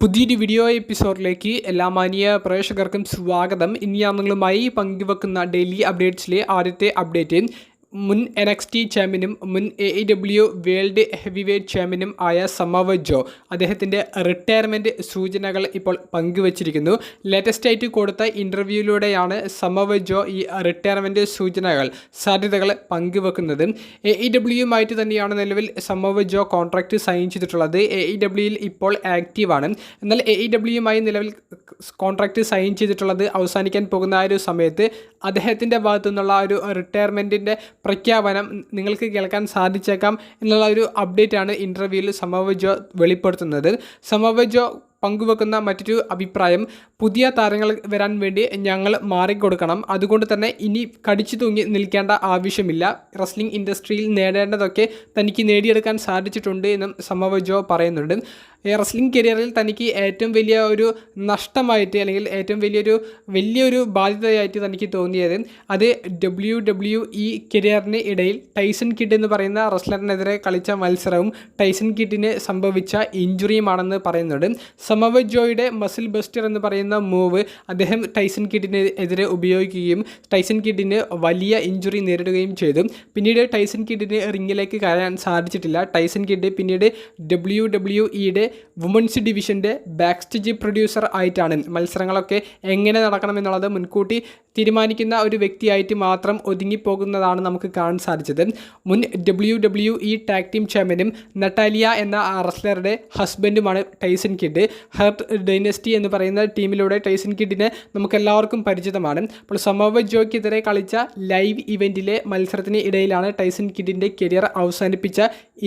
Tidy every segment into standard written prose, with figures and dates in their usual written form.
പുതിയൊരു വീഡിയോ എപ്പിസോഡിലേക്ക് എല്ലാ മാന്യ പ്രേക്ഷകർക്കും സ്വാഗതം. ഇനി ഞാൻ നിങ്ങളുമായി പങ്കുവെക്കുന്ന ഡെയിലി അപ്ഡേറ്റ്സിലെ ആദ്യത്തെ അപ്ഡേറ്റ് മുൻ NXT ചാമ്പ്യനും മുൻ AEW വേൾഡ് ഹെവി വെയ്റ്റ് ചാമ്പ്യനും ആയ സമവ ജോ അദ്ദേഹത്തിൻ്റെ റിട്ടയർമെൻറ്റ് സൂചനകൾ ഇപ്പോൾ പങ്കുവച്ചിരിക്കുന്നു. ലേറ്റസ്റ്റ് ആയിട്ട് കൊടുത്ത ഇൻ്റർവ്യൂയിലൂടെയാണ് സമവ ജോ ഈ റിട്ടയർമെൻറ്റ് സാധ്യതകൾ പങ്കുവെക്കുന്നത്. AEWയുമായിട്ട് തന്നെയാണ് നിലവിൽ സമവ ജോ കോൺട്രാക്റ്റ് സൈൻ ചെയ്തിട്ടുള്ളത്. AEWയിൽ ഇപ്പോൾ ആക്റ്റീവാണ്. എന്നാൽ AEWയുമായി നിലവിൽ കോൺട്രാക്റ്റ് സൈൻ ചെയ്തിട്ടുള്ളത് അവസാനിക്കാൻ പോകുന്ന ആ ഒരു സമയത്ത് അദ്ദേഹത്തിൻ്റെ ഭാഗത്തു നിന്നുള്ള ഒരു റിട്ടയർമെൻറ്റിൻ്റെ പ്രഖ്യാപനം നിങ്ങൾക്ക് കേൾക്കാൻ സാധിച്ചേക്കാം എന്നുള്ള ഒരു അപ്ഡേറ്റാണ് ഇൻ്റർവ്യൂവിൽ സമവ ജോ വെളിപ്പെടുത്തുന്നത്. സമവ ജോ പങ്കുവെക്കുന്ന മറ്റൊരു അഭിപ്രായം, പുതിയ താരങ്ങൾ വരാൻ വേണ്ടി ഞങ്ങൾ മാറിക്കൊടുക്കണം, അതുകൊണ്ട് തന്നെ ഇനി കടിച്ചു തൂങ്ങി നിൽക്കേണ്ട ആവശ്യമില്ല, റെസ്ലിംഗ് ഇൻഡസ്ട്രിയിൽ നേടേണ്ടതൊക്കെ തനിക്ക് നേടിയെടുക്കാൻ സാധിച്ചിട്ടുണ്ട് എന്നും സമവ ജോ പറയുന്നുണ്ട്. റെസ്ലിംഗ് കരിയറിൽ തനിക്ക് ഏറ്റവും വലിയ ഒരു നഷ്ടമായിട്ട് അല്ലെങ്കിൽ ഏറ്റവും വലിയൊരു ബാധ്യതയായിട്ട് തനിക്ക് തോന്നിയത് അത് WWE കരിയറിന് ഇടയിൽ ടൈസൺ കിഡ് എന്ന് പറയുന്ന റെസ്ലറിനെതിരെ കളിച്ച മത്സരവും ടൈസൺ കിഡിന് സംഭവിച്ച ഇഞ്ചുറിയുമാണെന്ന് പറയുന്നുണ്ട്. സമവ ജോയുടെ മസിൽ ബസ്റ്റർ എന്ന് പറയുന്ന മൂവ് അദ്ദേഹം ടൈസൺ കിഡിന് എതിരെ ഉപയോഗിക്കുകയും ടൈസൺ കിഡിന് വലിയ ഇഞ്ചുറി നേരിടുകയും ചെയ്തു. പിന്നീട് ടൈസൺ കിഡിന് റിങ്ങിലേക്ക് കയറാൻ സാധിച്ചിട്ടില്ല. ടൈസൺ കിഡ് പിന്നീട് WWEയുടെ വുമൻസ് ഡിവിഷൻ്റെ ബാക്ക് സ്റ്റേജ് പ്രൊഡ്യൂസർ ആയിട്ടാണ് മത്സരങ്ങളൊക്കെ എങ്ങനെ നടക്കണമെന്നുള്ളത് മുൻകൂട്ടി തീരുമാനിക്കുന്ന ഒരു വ്യക്തിയായിട്ട് മാത്രം ഒതുങ്ങിപ്പോകുന്നതാണ് നമുക്ക് കാണാൻ സാധിച്ചത്. മുൻ WWE ടാഗ് ടീം ചാമ്പ്യനും നട്ടാലിയ എന്ന റെസ്ലറുടെ ഹസ്ബൻഡുമാണ് ടൈസൺ കിഡ്. ഹർട്ട് ഡൈനസ്റ്റി എന്ന് പറയുന്ന ടീമിലൂടെ ടൈസൺ കിഡിനെ നമുക്കെല്ലാവർക്കും പരിചിതമാണ്. അപ്പോൾ സമവ ജോയ്ക്കെതിരെ കളിച്ച ലൈവ് ഇവൻറ്റിലെ മത്സരത്തിന് ഇടയിലാണ് ടൈസൺ കിഡിൻ്റെ കരിയർ അവസാനിപ്പിച്ച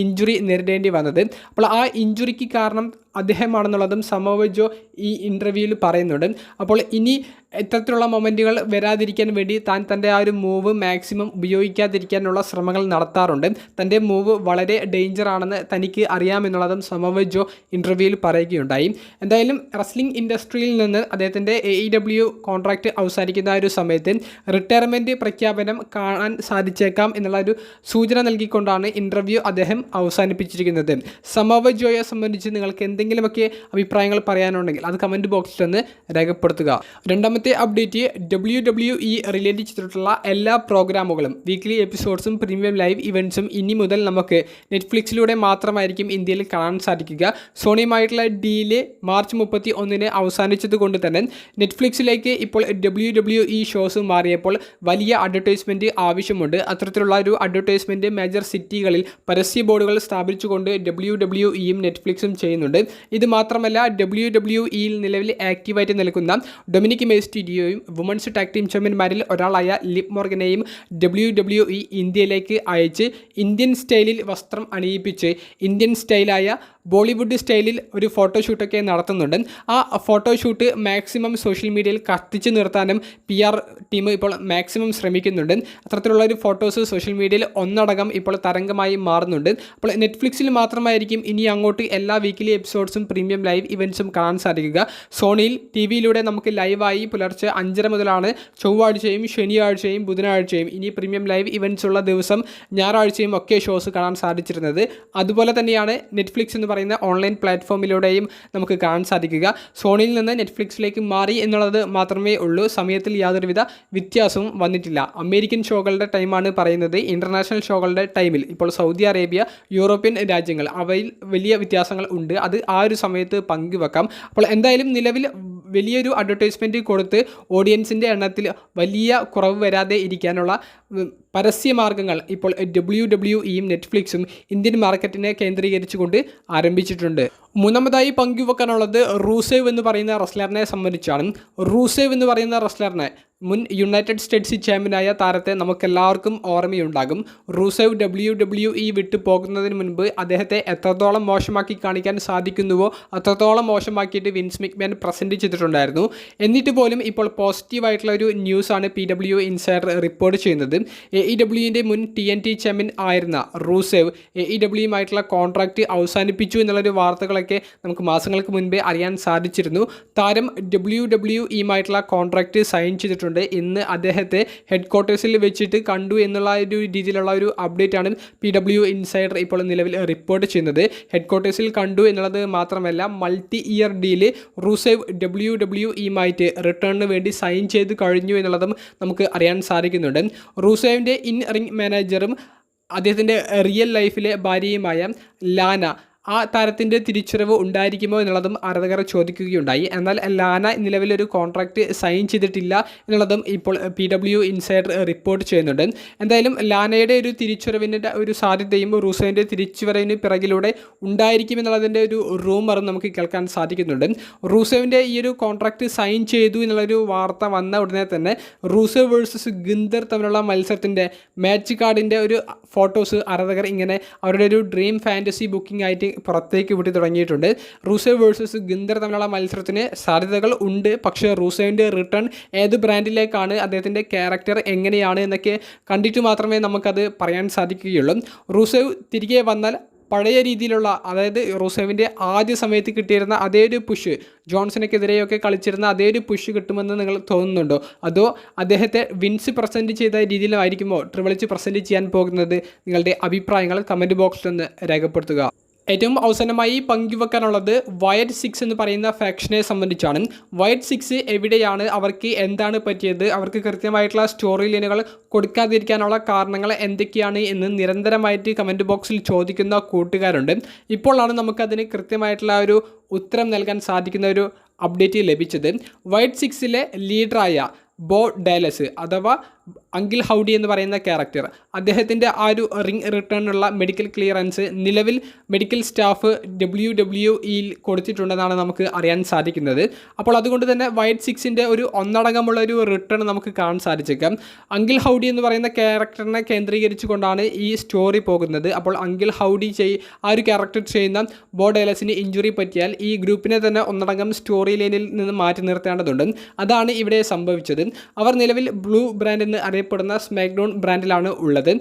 ഇഞ്ചുറി നേരിടേണ്ടി വന്നത്. അപ്പോൾ ആ ഇഞ്ചുറിക്ക് കാരണം അദ്ദേഹമാണെന്നുള്ളതും സമവ ജോ ഈ ഇൻ്റർവ്യൂവിൽ പറയുന്നുണ്ട്. അപ്പോൾ ഇനി ഇത്തരത്തിലുള്ള മൊമെൻറ്റുകൾ വരാതിരിക്കാൻ വേണ്ടി തൻ്റെ ആ ഒരു മൂവ് മാക്സിമം ഉപയോഗിക്കാതിരിക്കാനുള്ള ശ്രമങ്ങൾ നടത്താറുണ്ട്. തൻ്റെ മൂവ് വളരെ ഡേഞ്ചറാണെന്ന് തനിക്ക് അറിയാമെന്നുള്ളതും സമവ ജോ ഇൻ്റർവ്യൂവിൽ പറയുകയുണ്ടായി. എന്തായാലും റെസ്ലിംഗ് ഇൻഡസ്ട്രിയിൽ നിന്ന് അദ്ദേഹത്തിൻ്റെ AEW കോൺട്രാക്റ്റ് അവസാനിക്കുന്ന ഒരു സമയത്ത് റിട്ടയർമെൻറ്റ് പ്രഖ്യാപനം കാണാൻ സാധിച്ചേക്കാം എന്നുള്ള ഒരു സൂചന നൽകിക്കൊണ്ടാണ് ഇൻ്റർവ്യൂ അദ്ദേഹം അവസാനിപ്പിച്ചിരിക്കുന്നത്. സമവ ജോയെ സംബന്ധിച്ച് നിങ്ങൾക്ക് എന്തെങ്കിലുമൊക്കെ അഭിപ്രായങ്ങൾ പറയാനുണ്ടെങ്കിൽ അത് കമൻറ്റ് ബോക്സിൽ നിന്ന് രേഖപ്പെടുത്തുക. രണ്ടാമത്തെ അപ്ഡേറ്റ്, WWE റിലേറ്റ് ചെയ്തിട്ടുള്ള എല്ലാ പ്രോഗ്രാമുകളും വീക്ക്ലി എപ്പിസോഡ്സും പ്രീമിയം ലൈവ് ഇവൻറ്റ്സും ഇനി മുതൽ നമുക്ക് നെറ്റ്ഫ്ലിക്സിലൂടെ മാത്രമായിരിക്കും ഇന്ത്യയിൽ കാണാൻ സാധിക്കുക. സോണിയുമായിട്ടുള്ള ഡീല് മാർച്ച് 31 അവസാനിച്ചത് കൊണ്ട് തന്നെ നെറ്റ്ഫ്ലിക്സിലേക്ക് ഇപ്പോൾ WWE ഷോസ് മാറിയപ്പോൾ വലിയ അഡ്വർടൈസ്മെൻറ്റ് ആവശ്യമുണ്ട്. അത്തരത്തിലുള്ള ഒരു അഡ്വർടൈസ്മെൻറ്റ് മേജർ സിറ്റികളിൽ പരസ്യ ബോർഡുകൾ സ്ഥാപിച്ചുകൊണ്ട് WWEയും നെറ്റ്ഫ്ലിക്സും ചെയ്യുന്നുണ്ട്. ഇത് മാത്രമല്ല WWEയിൽ നിലവിൽ ആക്റ്റീവായിട്ട് നിൽക്കുന്ന ഡൊമിനിക് മെയ്സ്റ്റീരിയോയും വുമൻസ് ടാഗ് ടീം ചാമ്പ്യന്മാരിൽ ഒരാളായ ലിവ് മോർഗനെയും WWE ഇന്ത്യയിലേക്ക് അയച്ച് ഇന്ത്യൻ സ്റ്റൈലിൽ വസ്ത്രം അണിയിപ്പിച്ച് ഇന്ത്യൻ സ്റ്റൈലായ ബോളിവുഡ് സ്റ്റൈലിൽ ഒരു ഫോട്ടോഷൂട്ടൊക്കെ നടത്തുന്നുണ്ട്. ആ ഫോട്ടോഷൂട്ട് മാക്സിമം സോഷ്യൽ മീഡിയയിൽ കത്തിച്ച് നിർത്താനും PR ടീം ഇപ്പോൾ മാക്സിമം ശ്രമിക്കുന്നുണ്ട്. അത്തരത്തിലുള്ള ഒരു ഫോട്ടോസ് സോഷ്യൽ മീഡിയയിൽ ഒന്നടങ്കം ഇപ്പോൾ തരംഗമായി മാറുന്നുണ്ട്. അപ്പോൾ നെറ്റ്ഫ്ലിക്സിൽ മാത്രമായിരിക്കും ഇനി അങ്ങോട്ട് എല്ലാ വീക്കിലി എപ്പിസോഡ്സും പ്രീമിയം ലൈവ് ഇവൻറ്റ്സും കാണാൻ സാധിക്കുക. സോണിയിൽ TVയിലൂടെ നമുക്ക് ലൈവായി പുലർച്ചെ 5:30 മുതലാണ് ചൊവ്വാഴ്ചയും ശനിയാഴ്ചയും ബുധനാഴ്ചയും ഇനി പ്രീമിയം ലൈവ് ഇവൻറ്റ്സ് ഉള്ള ദിവസം ഞായറാഴ്ചയും ഒക്കെ ഷോസ് കാണാൻ സാധിച്ചിരുന്നത്. അതുപോലെ തന്നെയാണ് നെറ്റ്ഫ്ലിക്സ് എന്ന് പറയുന്ന ഓൺലൈൻ പ്ലാറ്റ്ഫോമിലൂടെയും നമുക്ക് കാണാൻ സാധിക്കുക. സോണിയിൽ നിന്ന് നെറ്റ്ഫ്ലിക്സിലേക്ക് മാറി എന്നുള്ളത് മാത്രമേ ഉള്ളൂ. സമയത്തിൽ യാതൊരുവിധ വ്യത്യാസവും വന്നിട്ടില്ല. അമേരിക്കൻ ഷോകളുടെ ടൈമാണ് പറയുന്നത്. ഇൻ്റർനാഷണൽ ഷോകളുടെ ടൈമിൽ ഇപ്പോൾ സൗദി അറേബ്യ, യൂറോപ്യൻ രാജ്യങ്ങൾ അവയിൽ വലിയ വ്യത്യാസങ്ങൾ ഉണ്ട്. അത് ആ ഒരു സമയത്ത് പങ്കുവെക്കാം. അപ്പോൾ എന്തായാലും നിലവിൽ വലിയൊരു അഡ്വർടൈസ്മെൻറ്റ് കൊടുത്ത് ഓഡിയൻസിൻ്റെ എണ്ണത്തിൽ വലിയ കുറവ് വരാതെ ഇരിക്കാനുള്ള പരസ്യമാർഗ്ഗങ്ങൾ ഇപ്പോൾ WWEയും നെറ്റ്ഫ്ലിക്സും ഇന്ത്യൻ മാർക്കറ്റിനെ കേന്ദ്രീകരിച്ചുകൊണ്ട് ആരംഭിച്ചിട്ടുണ്ട്. മൂന്നാമതായി പങ്കുവെക്കാനുള്ളത് റൂസേവ് എന്ന് പറയുന്ന റെസ്ലറിനെ സംബന്ധിച്ചാണ്. റൂസേവ് എന്ന് പറയുന്ന റെസ്ലറിനെ മുൻ യുണൈറ്റഡ് സ്റ്റേറ്റ്സ് ചാമ്പ്യനായ താരത്തെ നമുക്കെല്ലാവർക്കും ഓർമ്മയുണ്ടാകും. റൂസേവ് WWE വിട്ടു പോകുന്നതിന് മുൻപ് അദ്ദേഹത്തെ എത്രത്തോളം മോശമാക്കി കാണിക്കാൻ സാധിക്കുന്നുവോ അത്രത്തോളം മോശമാക്കിയിട്ട് വിൻസ് മിക്മാൻ പ്രസൻറ്റ് ചെയ്തിട്ടുണ്ടായിരുന്നു. എന്നിട്ട് പോലും ഇപ്പോൾ പോസിറ്റീവായിട്ടുള്ള ഒരു ന്യൂസാണ് PW ഇൻസൈഡർ റിപ്പോർട്ട് ചെയ്യുന്നത്. AEWൻ്റെ മുൻ TNT ചാമ്പ്യൻ ആയിരുന്ന റൂസേവ് AEWയുമായിട്ടുള്ള കോൺട്രാക്റ്റ് അവസാനിപ്പിച്ചു എന്നുള്ളൊരു വാർത്തകളൊക്കെ നമുക്ക് മാസങ്ങൾക്ക് മുൻപേ അറിയാൻ സാധിച്ചിരുന്നു. താരം WWEയുമായിട്ടുള്ള കോൺട്രാക്റ്റ് സൈൻ ചെയ്തിട്ടുണ്ട്. ഇന്ന് അദ്ദേഹത്തെ ഹെഡ് ക്വാർട്ടേഴ്സിൽ വെച്ചിട്ട് കണ്ടു എന്നുള്ള ഒരു രീതിയിലുള്ള ഒരു അപ്ഡേറ്റ് ആണ് PW ഇൻസൈഡർ ഇപ്പോൾ നിലവിൽ റിപ്പോർട്ട് ചെയ്യുന്നത്. ഹെഡ് ക്വാർട്ടേഴ്സിൽ കണ്ടു എന്നുള്ളത് മാത്രമല്ല, മൾട്ടി ഇയർ ഡീല് റൂസേവ് WWEയുമായിട്ട് റിട്ടേണിന് വേണ്ടി സൈൻ ചെയ്ത് കഴിഞ്ഞു എന്നുള്ളതും നമുക്ക് അറിയാൻ സാധിക്കുന്നുണ്ട്. റൂസേവിൻ്റെ ഇൻ റിംഗ് മാനേജറും അദ്ദേഹത്തിൻ്റെ റിയൽ ലൈഫിലെ ഭാര്യയുമായ ലാന, ആ താരത്തിൻ്റെ തിരിച്ചുവരവ് ഉണ്ടായിരിക്കുമോ എന്നുള്ളതും ആരാധകർ ചോദിക്കുകയുണ്ടായി. എന്നാൽ ലാന നിലവിലൊരു കോൺട്രാക്റ്റ് സൈൻ ചെയ്തിട്ടില്ല എന്നുള്ളതും ഇപ്പോൾ PW ഇൻസൈഡർ റിപ്പോർട്ട് ചെയ്യുന്നുണ്ട്. എന്തായാലും ലാനയുടെ ഒരു തിരിച്ചുവരവിൻ്റെ ഒരു സാധ്യതയും റൂസേവിൻ്റെ തിരിച്ചുവരവിന് പിറകിലൂടെ ഉണ്ടായിരിക്കുമെന്നുള്ളതിൻ്റെ ഒരു റൂമറും നമുക്ക് കേൾക്കാൻ സാധിക്കുന്നുണ്ട്. റൂസേവിൻ്റെ ഈ ഒരു കോൺട്രാക്റ്റ് സൈൻ ചെയ്തു എന്നുള്ളൊരു വാർത്ത വന്ന ഉടനെ തന്നെ റൂസേവ് വേഴ്സസ് ഗിന്ദർ തമ്മിലുള്ള മത്സരത്തിൻ്റെ മാച്ച് കാർഡിൻ്റെ ഒരു ഫോട്ടോസ് ആരാധകർ ഇങ്ങനെ അവരുടെ ഒരു ഡ്രീം ഫാൻറ്റസി ബുക്കിംഗ് ആയിട്ട് പുറത്തേക്ക് വിട്ടു തുടങ്ങിയിട്ടുണ്ട്. റൂസേവ് വേഴ്സസ് ഗിന്ദർ തമ്മിലുള്ള മത്സരത്തിന് സാധ്യതകൾ ഉണ്ട്. പക്ഷേ റൂസേവിൻ്റെ റിട്ടേൺ ഏത് ബ്രാൻഡിലേക്കാണ്, അദ്ദേഹത്തിൻ്റെ ക്യാരക്ടർ എങ്ങനെയാണ് എന്നൊക്കെ കണ്ടിട്ട് മാത്രമേ നമുക്കത് പറയാൻ സാധിക്കുകയുള്ളൂ. റൂസേവ് തിരികെ വന്നാൽ പഴയ രീതിയിലുള്ള, അതായത് റൂസേവിൻ്റെ ആദ്യ സമയത്ത് കിട്ടിയിരുന്ന അതേ ഒരു പുഷ്, ജോൺസണെതിരെയൊക്കെ കളിച്ചിരുന്ന അതേ ഒരു പുഷ് കിട്ടുമെന്ന് നിങ്ങൾ തോന്നുന്നുണ്ടോ? അതോ അദ്ദേഹത്തെ വിൻസ് പ്രസൻറ്റ് ചെയ്ത രീതിയിലായിരിക്കുമോ ട്രിപ്പിൾ എച്ച് പ്രസൻറ്റ് ചെയ്യാൻ പോകുന്നത്? നിങ്ങളുടെ അഭിപ്രായങ്ങൾ കമൻറ്റ് ബോക്സിലൊന്ന് രേഖപ്പെടുത്തുക. ഏറ്റവും അവസാനമായി പങ്കുവെക്കാനുള്ളത് വൈറ്റ് 6 എന്ന് പറയുന്ന ഫാക്ഷനെ സംബന്ധിച്ചാണ്. വൈറ്റ് 6 എവിടെയാണ്, അവർക്ക് എന്താണ് പറ്റിയത്, അവർക്ക് കൃത്യമായിട്ടുള്ള സ്റ്റോറി ലൈനുകൾ കൊടുക്കാതിരിക്കാനുള്ള കാരണങ്ങൾ എന്തൊക്കെയാണ് എന്ന് നിരന്തരമായിട്ട് കമൻറ്റ് ബോക്സിൽ ചോദിക്കുന്ന കൂട്ടുകാരുണ്ട്. ഇപ്പോഴാണ് നമുക്കതിന് കൃത്യമായിട്ടുള്ള ഒരു ഉത്തരം നൽകാൻ സാധിക്കുന്ന ഒരു അപ്ഡേറ്റ് ലഭിച്ചത്. വൈറ്റ് 6ലെ ലീഡറായ ബോ ഡാലസ് അഥവാ അങ്കിൾ ഹൗഡി എന്ന് പറയുന്ന ക്യാരക്ടർ, അദ്ദേഹത്തിൻ്റെ ആ ഒരു റിംഗ് റിട്ടേണിനുള്ള മെഡിക്കൽ ക്ലിയറൻസ് നിലവിൽ മെഡിക്കൽ സ്റ്റാഫ് WWEയിൽ കൊടുത്തിട്ടുണ്ടെന്നാണ് നമുക്ക് അറിയാൻ സാധിക്കുന്നത്. അപ്പോൾ അതുകൊണ്ട് തന്നെ വൈറ്റ് 6ൻ്റെ ഒരു ഒന്നടങ്കമുള്ള ഒരു റിട്ടേൺ നമുക്ക് കാണാൻ സാധിച്ചേക്കാം. അങ്കിൾ ഹൗഡി എന്ന് പറയുന്ന ക്യാരക്ടറിനെ കേന്ദ്രീകരിച്ചു കൊണ്ടാണ് ഈ സ്റ്റോറി പോകുന്നത്. അപ്പോൾ അങ്കിൾ ഹൗഡി ആ ഒരു ക്യാരക്ടർ ചെയ്യുന്ന ബോ ഡേലസിന് ഇഞ്ചുറി പറ്റിയാൽ ഈ ഗ്രൂപ്പിനെ തന്നെ ഒന്നടങ്കം സ്റ്റോറി ലൈനിൽ നിന്ന് മാറ്റി നിർത്തേണ്ടതുണ്ട്. അതാണ് ഇവിടെ സംഭവിച്ചത്. അവർ നിലവിൽ ബ്ലൂ ബ്രാൻഡ് എന്ന് അറിയപ്പെടുന്ന സ്മാക്ഡൗൺ ബ്രാൻഡിലാണ് ഉള്ളത്.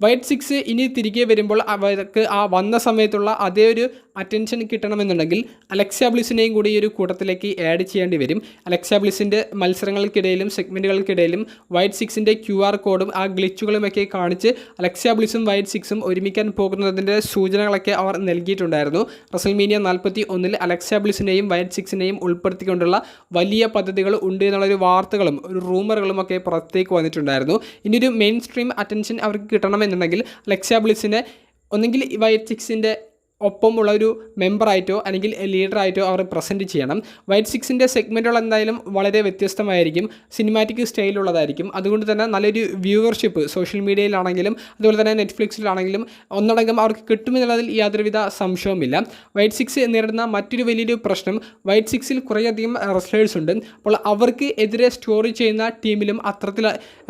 വൈറ്റ് 6 ഇനി തിരികെ വരുമ്പോൾ അവർക്ക് ആ വന്ന സമയത്തുള്ള അതേ ഒരു അറ്റൻഷൻ കിട്ടണമെന്നുണ്ടെങ്കിൽ അലക്സാ ബ്ലിസിനെയും കൂടി ഈ ഒരു കൂട്ടത്തിലേക്ക് ആഡ് ചെയ്യേണ്ടി വരും. അലക്സാ ബ്ലിസിൻ്റെ മത്സരങ്ങൾക്കിടയിലും സെഗ്മെൻറ്റുകൾക്കിടയിലും വൈറ്റ് 6ൻ്റെ QR കോഡും ആ ഗ്ലിച്ചുകളുമൊക്കെ കാണിച്ച് അലക്സാ ബ്ലിസും വൈറ്റ് 6ഉം ഒരുമിക്കാൻ പോകുന്നതിൻ്റെ സൂചനകളൊക്കെ അവർ നൽകിയിട്ടുണ്ടായിരുന്നു. റസൽമേനിയ 41 അലക്സാ ബ്ലിസിനെയും വൈറ്റ് 6നെയും ഉൾപ്പെടുത്തിക്കൊണ്ടുള്ള വലിയ പദ്ധതികൾ ഉണ്ട് എന്നുള്ളൊരു വാർത്തകളും ഒരു റൂമറുകളും ഒക്കെ പുറത്തേക്ക് വന്നിട്ടുണ്ടായിരുന്നു. ഇനിയൊരു മെയിൻ സ്ട്രീം അറ്റൻഷൻ അവർക്ക് കിട്ടണമെന്നുണ്ടെങ്കിൽ അലക്സാ ബ്ലിസിനെ ഒന്നെങ്കിൽ വൈറ്റ് 6ൻ്റെ ഒപ്പമുള്ള ഒരു മെമ്പറായിട്ടോ അല്ലെങ്കിൽ ലീഡറായിട്ടോ അവർ പ്രസൻറ്റ് ചെയ്യണം. വൈറ്റ് 6ൻ്റെ സെഗ്മെൻറ്റുകൾ എന്തായാലും വളരെ വ്യത്യസ്തമായിരിക്കും, സിനിമാറ്റിക് സ്റ്റൈലുള്ളതായിരിക്കും. അതുകൊണ്ട് തന്നെ നല്ലൊരു വ്യൂവർഷിപ്പ് സോഷ്യൽ മീഡിയയിലാണെങ്കിലും അതുപോലെ തന്നെ നെറ്റ്ഫ്ലിക്സിലാണെങ്കിലും ഒന്നടങ്കം അവർക്ക് കിട്ടുമെന്നുള്ളതിൽ യാതൊരുവിധ സംശയവുമില്ല. വൈറ്റ് 6 നേരിടുന്ന മറ്റൊരു വലിയൊരു പ്രശ്നം, വൈറ്റ് 6ൽ കുറേയധികം റെസ്ലേഴ്സ് ഉണ്ട്. അപ്പോൾ അവർക്ക് എതിരെ സ്റ്റോറി ചെയ്യുന്ന ടീമിലും അത്തരത്തിൽ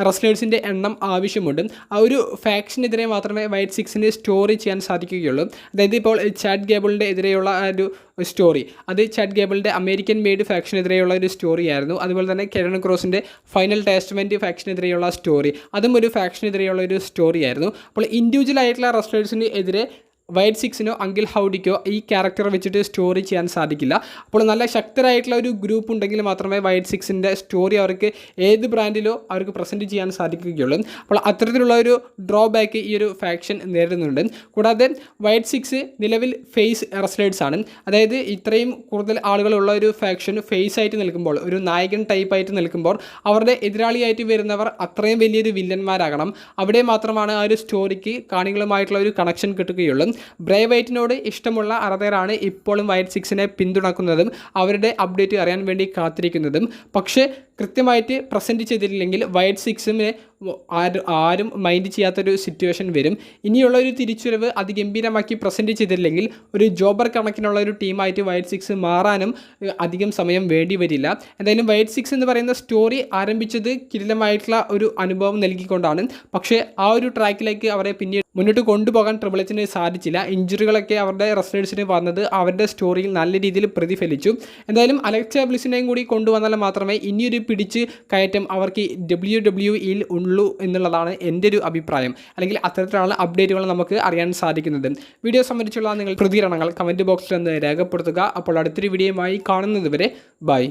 റെസ്ലേഴ്സിൻ്റെ എണ്ണം ആവശ്യമുണ്ട്. ആ ഒരു ഫാക്ഷനെതിരെ മാത്രമേ വൈറ്റ് 6ന് സ്റ്റോറി ചെയ്യാൻ സാധിക്കുകയുള്ളൂ. അതായത് ഇപ്പോൾ ചാഡ് ഗേബിളിൻ്റെ എതിരെയുള്ള ഒരു സ്റ്റോറി, അത് ചാഡ് ഗേബിളിൻ്റെ അമേരിക്കൻ മെയ്ഡ് ഫാക്ഷനെതിരെയുള്ള ഒരു സ്റ്റോറി ആയിരുന്നു. അതുപോലെ തന്നെ കെറൻ ക്രോസിൻ്റെ ഫൈനൽ ടെസ്റ്റ്മെൻറ്റ് ഫാക്ഷനെതിരെയുള്ള സ്റ്റോറി, അതും ഒരു ഫാക്ഷനെതിരെയുള്ള ഒരു സ്റ്റോറി ആയിരുന്നു. അപ്പോൾ ഇൻഡിവിജ്വൽ ആയിട്ടുള്ള റെസ്ലേഴ്സിന് എതിരെ വൈറ്റ് 6നോ അങ്കിൾ ഹൗഡിക്കോ ഈ ക്യാരക്ടർ വെച്ചിട്ട് സ്റ്റോറി ചെയ്യാൻ സാധിക്കില്ല. അപ്പോൾ നല്ല ശക്തരായിട്ടുള്ള ഒരു ഗ്രൂപ്പ് ഉണ്ടെങ്കിൽ മാത്രമേ വൈറ്റ് 6ൻ്റെ സ്റ്റോറി അവർക്ക് ഏത് ബ്രാൻഡിലോ അവർക്ക് പ്രസൻറ്റ് ചെയ്യാൻ സാധിക്കുകയുള്ളൂ. അപ്പോൾ അത്തരത്തിലുള്ള ഒരു ഡ്രോബാക്ക് ഈ ഒരു ഫാക്ഷൻ നേരിടുന്നുണ്ട്. കൂടാതെ വൈറ്റ് 6 നിലവിൽ ഫേസ് റെസ്ലേഴ്സാണ്. അതായത് ഇത്രയും കൂടുതൽ ആളുകളുള്ള ഒരു ഫാക്ഷൻ ഫേസ് ആയിട്ട് നിൽക്കുമ്പോൾ, ഒരു നായകൻ ടൈപ്പായിട്ട് നിൽക്കുമ്പോൾ അവരുടെ എതിരാളിയായിട്ട് വരുന്നവർ അത്രയും വലിയൊരു വില്ലന്മാരാകണം. അവിടെ മാത്രമാണ് ആ ഒരു സ്റ്റോറിക്ക് കാണികളുമായിട്ടുള്ള ഒരു കണക്ഷൻ കിട്ടുകയുള്ളൂ. ബ്രേ വൈറ്റിനോട് ഇഷ്ടമുള്ള ആരാധകരാണ് ഇപ്പോഴും വൈറ്റ് 6നെ പിന്തുണക്കുന്നതും അവരുടെ അപ്ഡേറ്റ് അറിയാൻ വേണ്ടി കാത്തിരിക്കുന്നതും. പക്ഷേ കൃത്യമായിട്ട് പ്രസൻറ്റ് ചെയ്തിട്ടില്ലെങ്കിൽ വൈറ്റ് 6നെ ആരും മൈൻഡ് ചെയ്യാത്തൊരു സിറ്റുവേഷൻ വരും. ഇനിയുള്ള ഒരു തിരിച്ചുവരവ് അതിഗംഭീരമാക്കി പ്രസൻറ്റ് ചെയ്തില്ലെങ്കിൽ ഒരു ജോബർ കണക്കിനുള്ള ഒരു ടീമായിട്ട് വൈറ്റ് 6 മാറാനും അധികം സമയം വേണ്ടി വരില്ല. എന്തായാലും വൈറ്റ് 6 എന്ന് പറയുന്ന സ്റ്റോറി ആരംഭിച്ചത് കിടിലമായിട്ടുള്ള ഒരു അനുഭവം നൽകിക്കൊണ്ടാണ്. പക്ഷേ ആ ഒരു ട്രാക്കിലേക്ക് അവരെ പിന്നീട് മുന്നോട്ട് കൊണ്ടുപോകാൻ ട്രിപ്പിൾ എച്ചിന് സാധിച്ചില്ല. ഇഞ്ചുറികളൊക്കെ അവരുടെ റെസ്ലേഴ്സിന് വന്നത് അവരുടെ സ്റ്റോറിയിൽ നല്ല രീതിയിൽ പ്രതിഫലിച്ചു. എന്തായാലും അലക്സാ ബ്ലിസിനെയും കൂടി കൊണ്ടുവന്നാൽ മാത്രമേ ഇനിയൊരു പിടിച്ച് കയറ്റം അവർക്ക് WWE-യിൽ ഉള്ളൂ എന്നുള്ളതാണ് എൻ്റെ ഒരു അഭിപ്രായം. അല്ലെങ്കിൽ അത്തരത്തിലുള്ള അപ്ഡേറ്റുകൾ നമുക്ക് അറിയാൻ സാധിക്കുന്നത്. വീഡിയോ സംബന്ധിച്ചുള്ള നിങ്ങൾ പ്രതികരണങ്ങൾ കമൻറ്റ് ബോക്സിൽ ഒന്ന് രേഖപ്പെടുത്തുക. അപ്പോൾ അടുത്തൊരു വീഡിയോയുമായി കാണുന്നത് വരെ ബൈ.